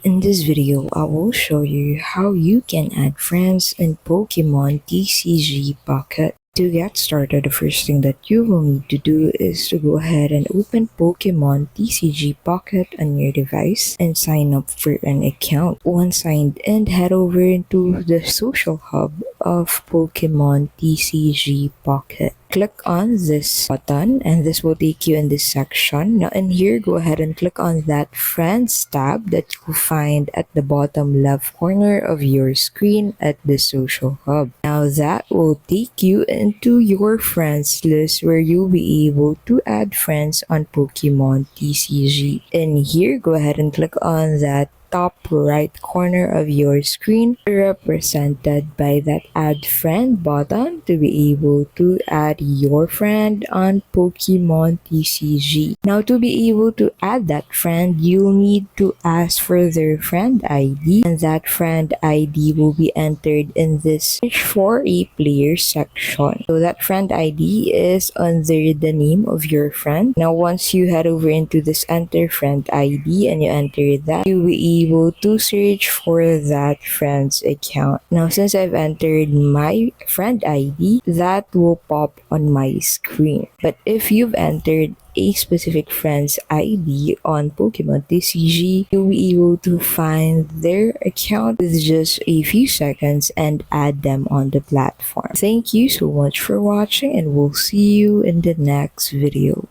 In this video, I will show you how you can add friends in Pokemon TCG Pocket. To get started, the first thing that you will need to do is to go ahead and open Pokemon TCG Pocket on your device and sign up for an account. Once signed in, head over into the social hub of Pokemon TCG Pocket. Click on this button and this will take you in this section. Now in here, go ahead and click on that Friends tab that you will find at the bottom left corner of your screen at the social hub. Now that will take you into your friends list where you'll be able to add friends on Pokemon TCG. In here, go ahead and click on that top right corner of your screen represented by that add friend button to be able to add your friend on Pokemon TCG. Now to be able to add that friend, you'll need to ask for their friend ID, and that friend ID will be entered in this search for a player section. So that friend ID is under the name of your friend. Now once you head over into this enter friend ID and you enter that, you'll be able to search for that friend's account. Now since I've entered my friend ID, that will pop on my screen. But if you've entered a specific friend's ID on Pokemon TCG, you'll be able to find their account with just a few seconds and add them on the platform. Thank you so much for watching, and we'll see you in the next video.